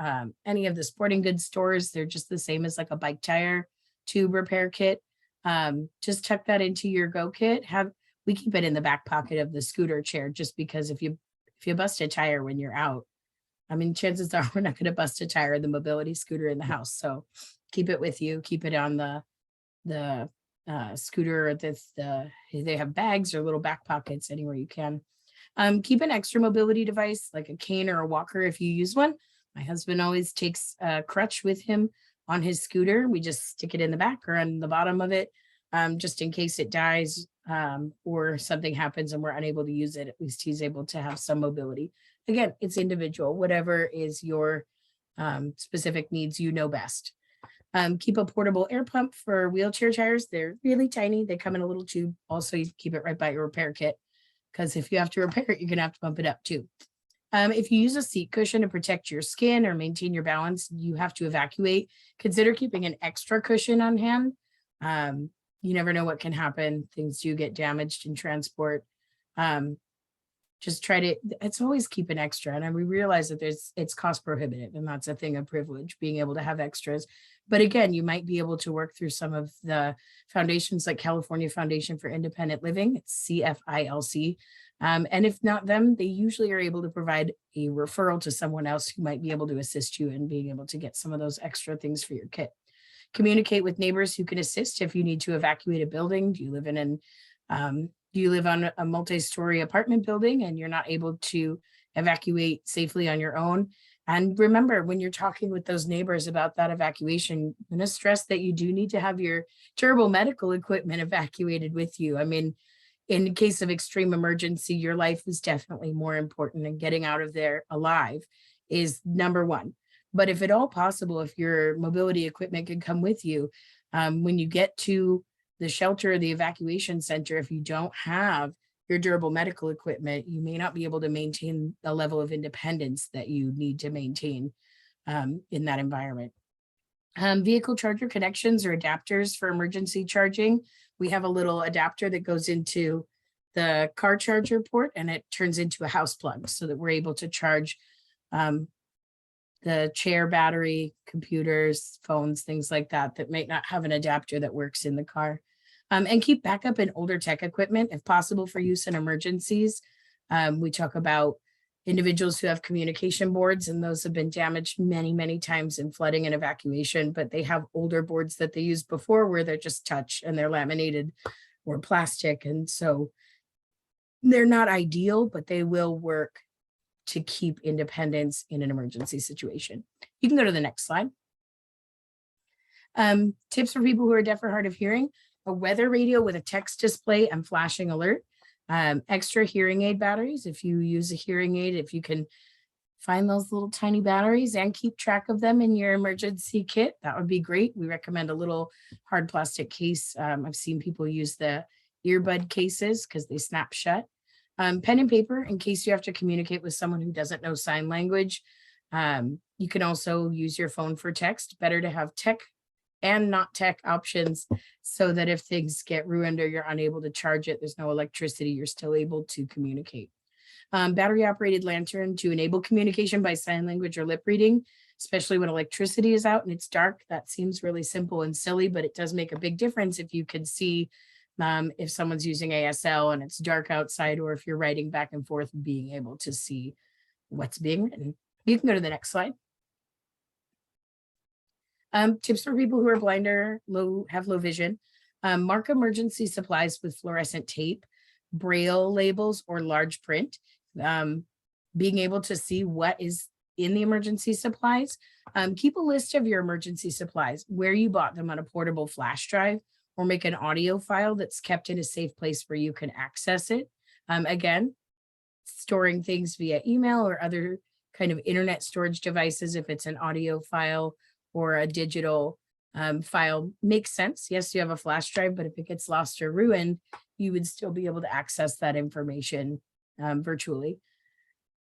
any of the sporting goods stores. They're just the same as like a bike tire tube repair kit. Just tuck that into your go kit. We keep it in the back pocket of the scooter chair, just because if you bust a tire when you're out, I mean, chances are we're not going to bust a tire in the mobility scooter in the house. So keep it with you. Keep it on the scooter. They have bags or little back pockets anywhere you can. Keep an extra mobility device like a cane or a walker if you use one. My husband always takes a crutch with him on his scooter. We just stick it in the back or on the bottom of it, just in case it dies or something happens and we're unable to use it. At least he's able to have some mobility. Again, it's individual. Whatever is your specific needs, you know best. Keep a portable air pump for wheelchair tires. They're really tiny. They come in a little tube. Also, you keep it right by your repair kit, because if you have to repair it, you're going to have to pump it up too. If you use a seat cushion to protect your skin or maintain your balance, you have to evacuate. Consider keeping an extra cushion on hand. You never know what can happen. Things do get damaged in transport. Just try to, it's always keep an extra. And we realize that it's cost prohibitive, and that's a thing of privilege, being able to have extras. But again, you might be able to work through some of the foundations like California Foundation for Independent Living, it's CFILC. And if not them, they usually are able to provide a referral to someone else who might be able to assist you in being able to get some of those extra things for your kit. Communicate with neighbors who can assist if you need to evacuate a building. Do you live on a multi-story apartment building and you're not able to evacuate safely on your own? And remember, when you're talking with those neighbors about that evacuation, I'm going to stress that you do need to have your durable medical equipment evacuated with you. I mean, in case of extreme emergency, your life is definitely more important, and getting out of there alive is number one. But if at all possible, if your mobility equipment can come with you, when you get to the shelter or the evacuation center, if you don't have your durable medical equipment, you may not be able to maintain the level of independence that you need to maintain in that environment. Vehicle charger connections or adapters for emergency charging. We have a little adapter that goes into the car charger port and it turns into a house plug so that we're able to charge the chair battery, computers, phones, things like that, that might not have an adapter that works in the car. And keep backup in older tech equipment if possible for use in emergencies. We talk about individuals who have communication boards, and those have been damaged many, many times in flooding and evacuation, but they have older boards that they used before where they're just touch and they're laminated or plastic. And so they're not ideal, but they will work to keep independence in an emergency situation. You can go to the next slide. Tips for people who are deaf or hard of hearing: a weather radio with a text display and flashing alert, extra hearing aid batteries. If you use a hearing aid, if you can find those little tiny batteries and keep track of them in your emergency kit, that would be great. We recommend a little hard plastic case. I've seen people use the earbud cases because they snap shut. Pen and paper in case you have to communicate with someone who doesn't know sign language. You can also use your phone for text. Better to have and not tech options, so that if things get ruined or you're unable to charge it, there's no electricity, you're still able to communicate. Battery operated lantern to enable communication by sign language or lip reading, especially when electricity is out and it's dark. That seems really simple and silly, but it does make a big difference if you can see if someone's using ASL and it's dark outside, or if you're writing back and forth, being able to see what's being written. You can go to the next slide. Tips for people who are blind or have low vision. Mark emergency supplies with fluorescent tape, braille labels, or large print. Being able to see what is in the emergency supplies. Keep a list of your emergency supplies, where you bought them on a portable flash drive, or make an audio file that's kept in a safe place where you can access it. Again, storing things via email or other kind of internet storage devices, if it's an audio file or a digital file, makes sense. Yes, you have a flash drive, but if it gets lost or ruined, you would still be able to access that information virtually.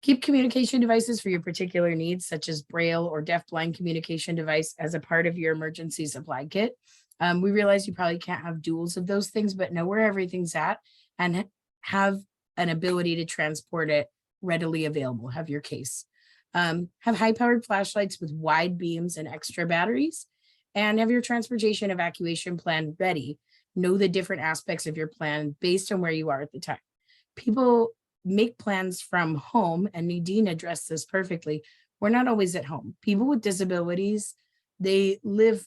Keep communication devices for your particular needs, such as Braille or deafblind communication device, as a part of your emergency supply kit. We realize you probably can't have duals of those things, but know where everything's at and have an ability to transport it readily available. Have your case. Have high-powered flashlights with wide beams and extra batteries, and have your transportation evacuation plan ready. Know the different aspects of your plan based on where you are at the time. People make plans from home, and Nadine addressed this perfectly. We're not always at home. People with disabilities, they live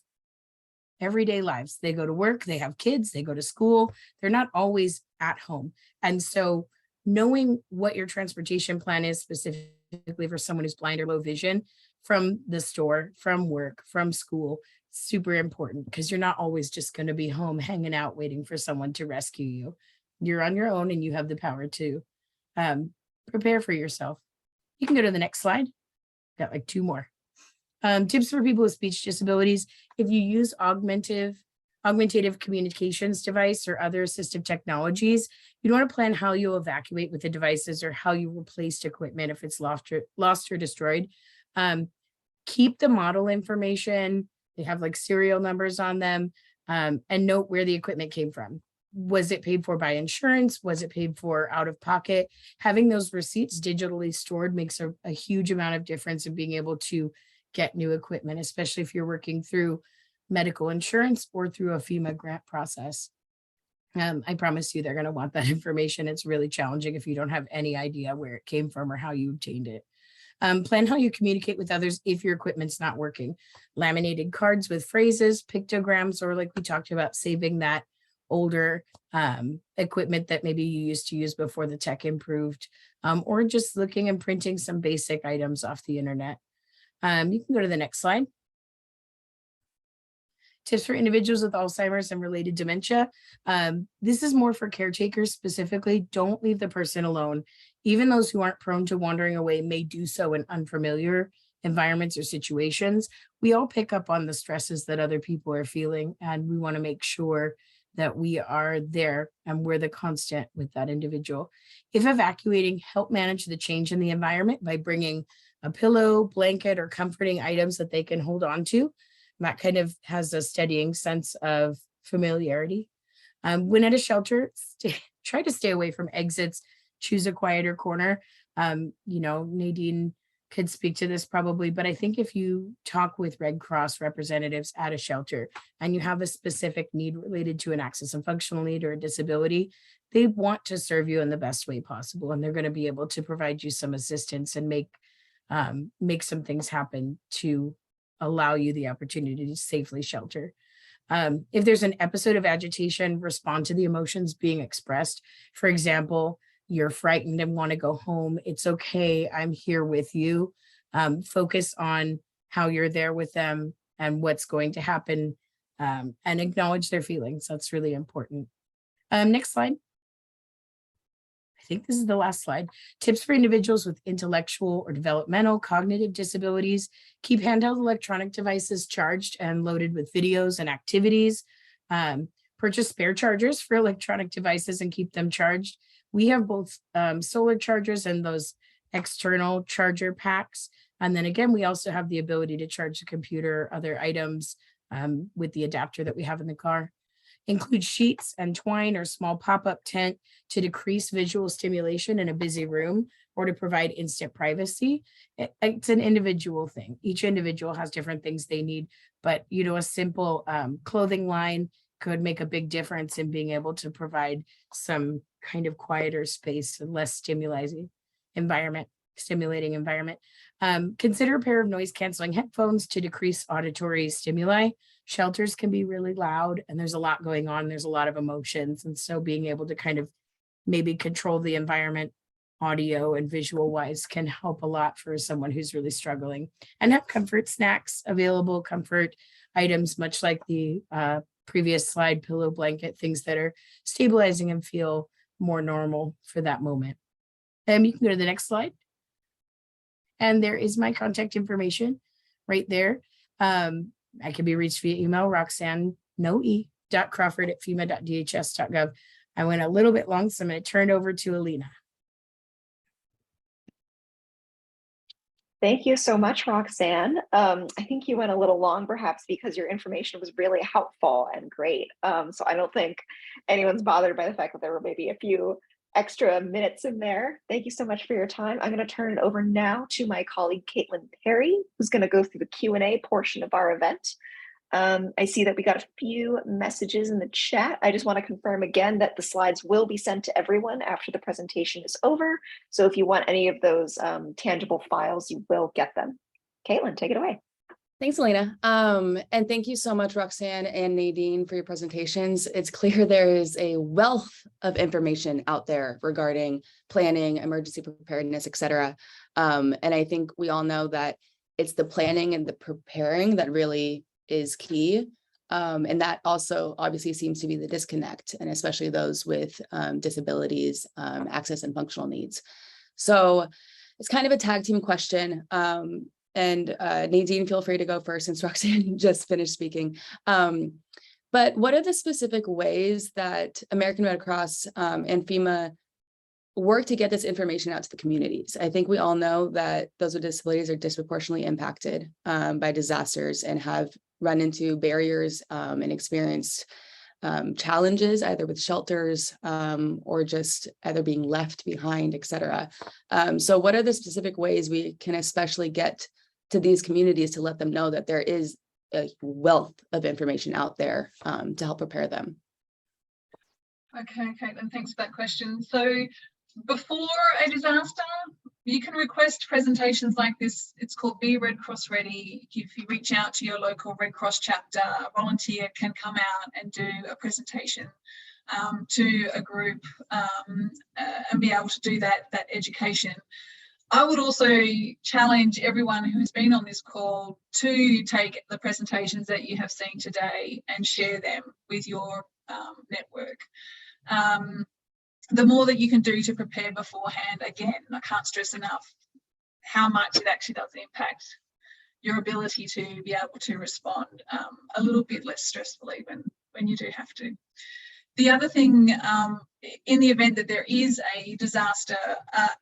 everyday lives. They go to work, they have kids, they go to school. They're not always at home. And so knowing what your transportation plan is specifically for someone who's blind or low vision, from the store, from work, from school, super important, because you're not always just going to be home hanging out waiting for someone to rescue you. You're on your own and you have the power to prepare for yourself. You can go to the next slide. Got like 2 more. Tips for people with speech disabilities. If you use augmentative communications device or other assistive technologies, you want to plan how you'll evacuate with the devices, or how you replace equipment if it's lost or destroyed. Keep the model information. They have like serial numbers on them, and note where the equipment came from. Was it paid for by insurance? Was it paid for out of pocket? Having those receipts digitally stored makes a huge amount of difference in being able to get new equipment, especially if you're working through medical insurance or through a FEMA grant process. I promise you they're going to want that information. It's really challenging if you don't have any idea where it came from or how you obtained it. Plan how you communicate with others if your equipment's not working. Laminated cards with phrases, pictograms, or like we talked about, saving that older equipment that maybe you used to use before the tech improved, or just looking and printing some basic items off the internet. You can go to the next slide. Tips for individuals with Alzheimer's and related dementia. This is more for caretakers specifically. Don't leave the person alone. Even those who aren't prone to wandering away may do so in unfamiliar environments or situations. We all pick up on the stresses that other people are feeling, and we want to make sure that we are there and we're the constant with that individual. If evacuating, help manage the change in the environment by bringing a pillow, blanket, or comforting items that they can hold on to. That kind of has a steadying sense of familiarity. When at a shelter, try to stay away from exits, choose a quieter corner. Nadine could speak to this probably, but I think if you talk with Red Cross representatives at a shelter and you have a specific need related to an access and functional need or a disability, they want to serve you in the best way possible. And they're going to be able to provide you some assistance and make some things happen to allow you the opportunity to safely shelter. If there's an episode of agitation, respond to the emotions being expressed. For example, you're frightened and want to go home. It's okay. I'm here with you. Focus on how you're there with them and what's going to happen, and acknowledge their feelings. That's really important. Next slide. I think this is the last slide. Tips for individuals with intellectual or developmental cognitive disabilities. Keep handheld electronic devices charged and loaded with videos and activities. Purchase spare chargers for electronic devices and keep them charged. We have both solar chargers and those external charger packs. And then again, we also have the ability to charge the computer, other items with the adapter that we have in the car. Include sheets and twine or small pop-up tent to decrease visual stimulation in a busy room or to provide instant privacy. It's an individual thing. Each individual has different things they need, but a simple clothing line could make a big difference in being able to provide some kind of quieter space and less stimulating environment. Consider a pair of noise canceling headphones to decrease auditory stimuli. Shelters can be really loud and there's a lot going on. There's a lot of emotions. And so being able to kind of maybe control the environment audio and visual wise can help a lot for someone who's really struggling. And have comfort snacks available, comfort items, much like the previous slide, pillow, blanket, things that are stabilizing and feel more normal for that moment. You can go to the next slide. And there is my contact information right there. I can be reached via email, roxanne.crawford@fema.dhs.gov. I went a little bit long, so I'm going to turn it over to Alina. Thank you so much, Roxanne. I think you went a little long, perhaps because your information was really helpful and great. So I don't think anyone's bothered by the fact that there were maybe a few extra minutes in there. Thank you so much for your time. I'm going to turn it over now to my colleague, Caitlin Perry, who's going to go through the Q&A portion of our event. I see that we got a few messages in the chat. I just want to confirm again that the slides will be sent to everyone after the presentation is over. So if you want any of those tangible files, you will get them. Caitlin, take it away. Thanks, Elena. And thank you so much, Roxanne and Nadine, for your presentations. It's clear there is a wealth of information out there regarding planning, emergency preparedness, et cetera. And I think we all know that it's the planning and the preparing that really is key. And that also obviously seems to be the disconnect, and especially those with disabilities, access and functional needs. So it's kind of a tag team question. And Nadine, feel free to go first since Roxanne just finished speaking. But what are the specific ways that American Red Cross and FEMA work to get this information out to the communities? I think we all know that those with disabilities are disproportionately impacted by disasters and have run into barriers and experienced challenges either with shelters or just either being left behind, et cetera. So what are the specific ways we can especially get to these communities to let them know that there is a wealth of information out there to help prepare them? Okay, Caitlin, thanks for that question. So before a disaster, you can request presentations like this. It's called Be Red Cross Ready. If you reach out to your local Red Cross chapter, a volunteer can come out and do a presentation to a group and be able to do that education. I would also challenge everyone who has been on this call to take the presentations that you have seen today and share them with your network. The more that you can do to prepare beforehand, again, I can't stress enough how much it actually does impact your ability to be able to respond a little bit less stressfully when you do have to. The other thing, in the event that there is a disaster,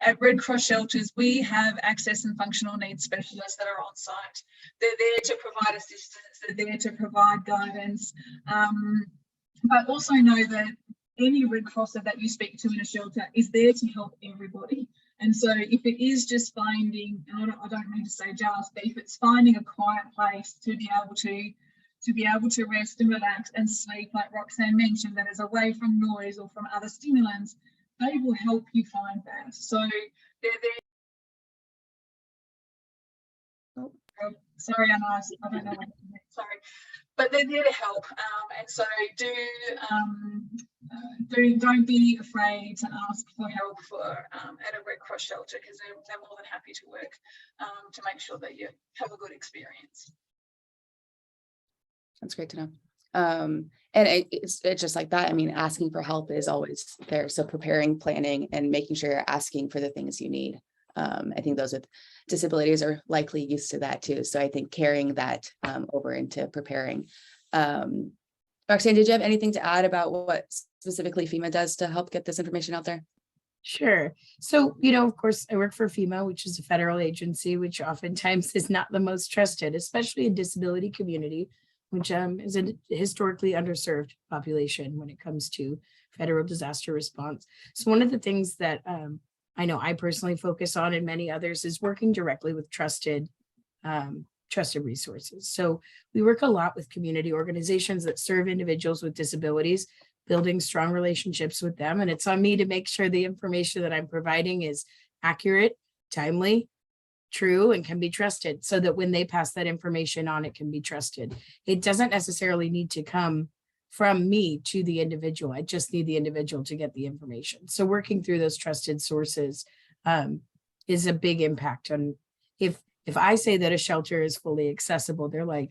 at Red Cross shelters, we have access and functional needs specialists that are on site. They're there to provide assistance, they're there to provide guidance, but also know that any Red Crosser that you speak to in a shelter is there to help everybody. And so if it is just finding, and I don't mean to say just, but if it's finding a quiet place to be able to rest and relax and sleep, like Roxanne mentioned, that is away from noise or from other stimulants, they will help you find that. So they're there. Oh, sorry, I don't know. Sorry, but they're there to help. And so don't be afraid to ask for help at a Red Cross shelter, because they're more than happy to work to make sure that you have a good experience. That's great to know. And it's just like that. I mean, asking for help is always there. So preparing, planning, and making sure you're asking for the things you need. I think those with disabilities are likely used to that too. So I think carrying that over into preparing. Roxanne, did you have anything to add about what specifically FEMA does to help get this information out there? Sure. So, of course, I work for FEMA, which is a federal agency, which oftentimes is not the most trusted, especially in disability community. which is a historically underserved population when it comes to federal disaster response. So one of the things that I know I personally focus on, and many others, is working directly with trusted resources. So we work a lot with community organizations that serve individuals with disabilities, building strong relationships with them. And it's on me to make sure the information that I'm providing is accurate, timely, true, and can be trusted, so that when they pass that information on, it can be trusted. It doesn't necessarily need to come from me to the individual. I just need the individual to get the information. So working through those trusted sources is a big impact on, if I say that a shelter is fully accessible, they're like,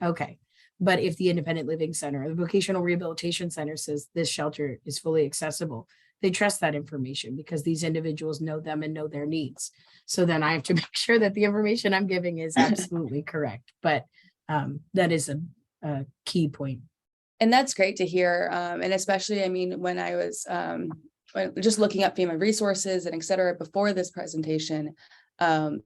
okay. But if the independent living center or the vocational rehabilitation center says this shelter is fully accessible, they trust that information because these individuals know them and know their needs. So then I have to make sure that the information I'm giving is absolutely correct. But that is a key point. And that's great to hear. And especially, I mean, when I was just looking up FEMA resources and et cetera before this presentation,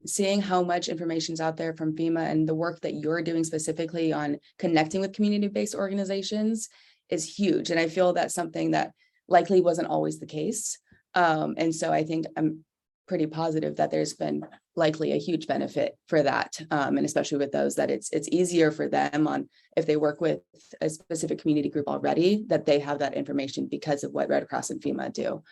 seeing how much information is out there from FEMA and the work that you're doing specifically on connecting with community-based organizations is huge. And I feel that's something that likely wasn't always the case. And so I think I'm pretty positive that there's been likely a huge benefit for that. And especially with those that it's easier for them on, if they work with a specific community group already, that they have that information because of what Red Cross and FEMA do.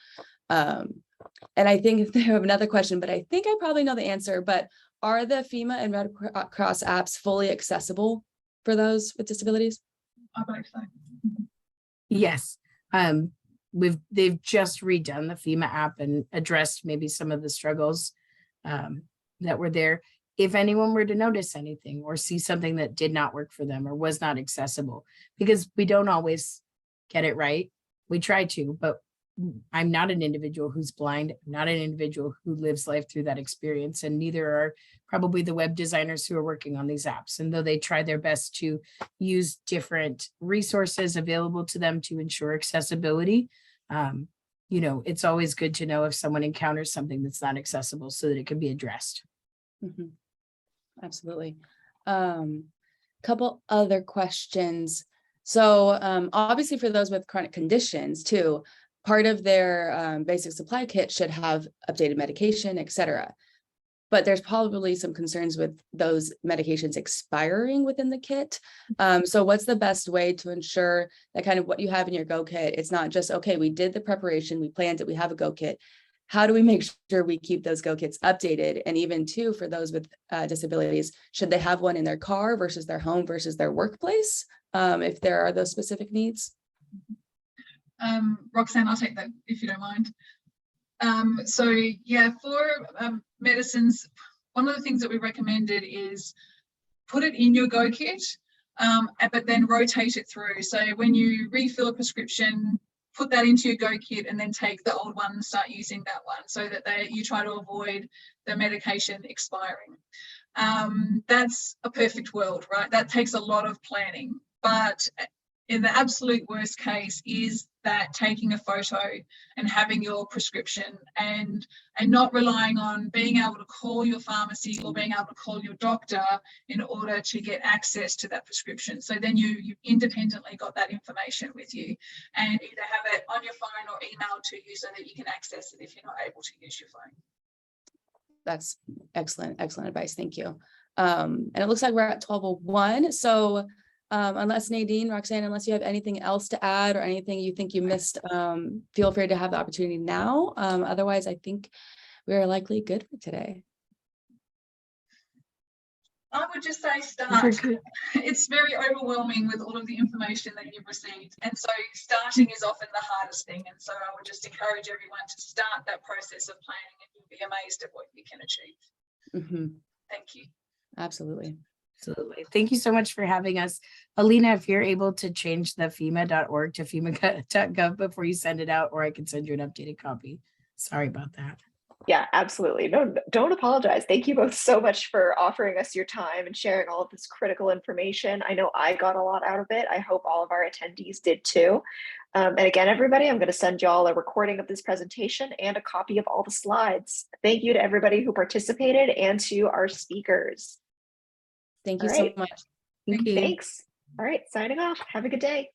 And I think they have another question, but I think I probably know the answer, but are the FEMA and Red Cross apps fully accessible for those with disabilities? I believe so. Yes. They've just redone the FEMA app and addressed maybe some of the struggles that were there. If anyone were to notice anything or see something that did not work for them or was not accessible, because we don't always get it right. We try to, but I'm not an individual who's blind, I'm not an individual who lives life through that experience, and neither are probably the web designers who are working on these apps. And though they try their best to use different resources available to them to ensure accessibility, you know, it's always good to know if someone encounters something that's not accessible so that it can be addressed. Mm-hmm. Absolutely. Couple other questions. So obviously for those with chronic conditions too, part of their basic supply kit should have updated medication, et cetera. But there's probably some concerns with those medications expiring within the kit. So what's the best way to ensure that kind of what you have in your Go kit, it's not just, okay, we did the preparation, we planned it, we have a Go kit. How do we make sure we keep those Go kits updated? And even too, for those with disabilities, should they have one in their car versus their home versus their workplace, if there are those specific needs? Roxanne, I'll take that if you don't mind. So yeah, for medicines, one of the things that we recommended is put it in your Go kit, but then rotate it through. So when you refill a prescription, put that into your Go kit and then take the old one and start using that one so that you try to avoid the medication expiring. That's a perfect world, right? That takes a lot of planning, but in the absolute worst case is that taking a photo and having your prescription and not relying on being able to call your pharmacy or being able to call your doctor in order to get access to that prescription. So then you've independently got that information with you and either have it on your phone or emailed to you so that you can access it if you're not able to use your phone. That's excellent advice. Thank you. And it looks like we're at 12:01. So unless Nadine, Roxanne, unless you have anything else to add or anything you think you missed, feel free to have the opportunity now. Otherwise, I think we're likely good for today. I would just say start. It's very overwhelming with all of the information that you've received. And so starting is often the hardest thing. And so I would just encourage everyone to start that process of planning and you'll be amazed at what you can achieve. Mm-hmm. Thank you. Absolutely. Absolutely. Thank you so much for having us. Alina, if you're able to change the FEMA.org to FEMA.gov before you send it out, or I can send you an updated copy. Sorry about that. Yeah, absolutely. No, don't apologize. Thank you both so much for offering us your time and sharing all of this critical information. I know I got a lot out of it. I hope all of our attendees did too. And again, everybody, I'm going to send you all a recording of this presentation and a copy of all the slides. Thank you to everybody who participated and to our speakers. Thank you All so right. much. Thank you. Thanks. All right, signing off. Have a good day.